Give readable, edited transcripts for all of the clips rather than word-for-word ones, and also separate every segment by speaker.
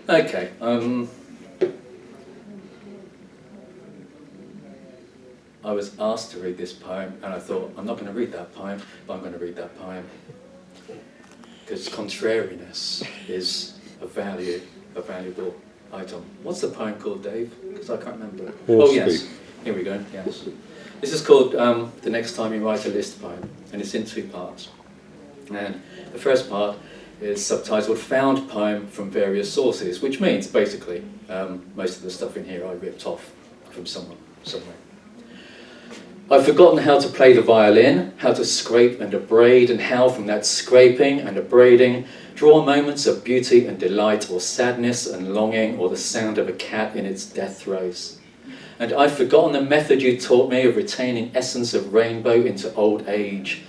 Speaker 1: Okay. I was asked to read this poem, and I thought, I'm not going to read that poem, but I'm going to read that poem. Because contrariness is a valuable item. What's the poem called, Dave? Because I can't remember. Oh, yes. Here we go, yes. This is called The Next Time You Write a List poem, and it's in 2 parts. And the first part is subtitled Found Poem from Various Sources, which means, basically, most of the stuff in here I ripped off from somewhere. I've forgotten how to play the violin, how to scrape and abrade, and how from that scraping and abrading draw moments of beauty and delight, or sadness and longing, or the sound of a cat in its death throes. And I've forgotten the method you taught me of retaining essence of rainbow into old age.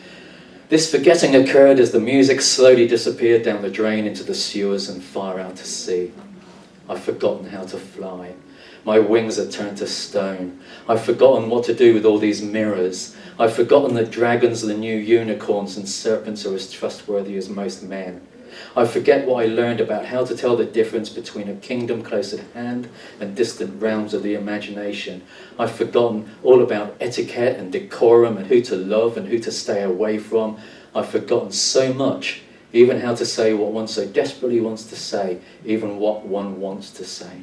Speaker 1: This forgetting occurred as the music slowly disappeared down the drain into the sewers and far out to sea. I've forgotten how to fly. My wings are turned to stone. I've forgotten what to do with all these mirrors. I've forgotten that dragons are the new unicorns and serpents are as trustworthy as most men. I forget what I learned about how to tell the difference between a kingdom close at hand and distant realms of the imagination. I've forgotten all about etiquette and decorum and who to love and who to stay away from. I've forgotten so much, even how to say what one so desperately wants to say, even what one wants to say.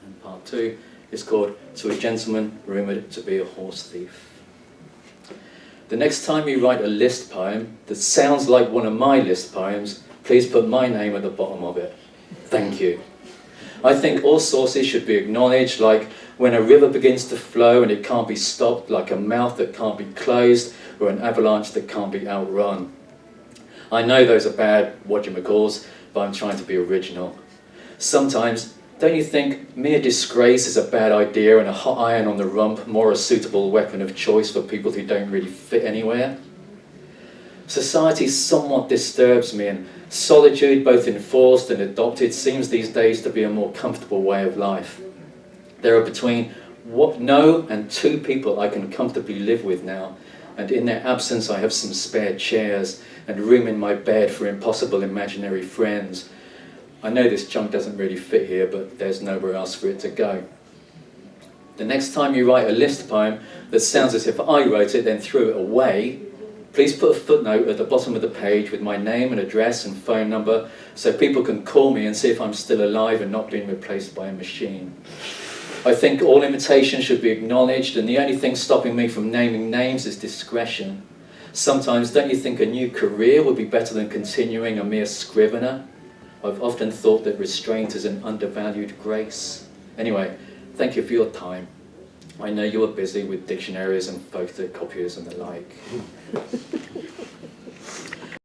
Speaker 1: And part 2 is called To a Gentleman Rumoured to be a Horse Thief. The next time you write a list poem that sounds like one of my list poems, please put my name at the bottom of it. Thank you. I think all sources should be acknowledged, like when a river begins to flow and it can't be stopped, like a mouth that can't be closed, or an avalanche that can't be outrun. I know those are bad whatchamacalls, but I'm trying to be original. Sometimes, don't you think mere disgrace is a bad idea and a hot iron on the rump more a suitable weapon of choice for people who don't really fit anywhere? Society somewhat disturbs me, and solitude, both enforced and adopted, seems these days to be a more comfortable way of life. There are between no and 2 people I can comfortably live with now, and in their absence I have some spare chairs and room in my bed for impossible imaginary friends. I know this chunk doesn't really fit here, but there's nowhere else for it to go. The next time you write a list poem that sounds as if I wrote it, then threw it away, please put a footnote at the bottom of the page with my name and address and phone number so people can call me and see if I'm still alive and not being replaced by a machine. I think all imitation should be acknowledged, and the only thing stopping me from naming names is discretion. Sometimes, don't you think a new career would be better than continuing a mere scrivener? I've often thought that restraint is an undervalued grace. Anyway, thank you for your time. I know you are busy with dictionaries and photocopiers and the like.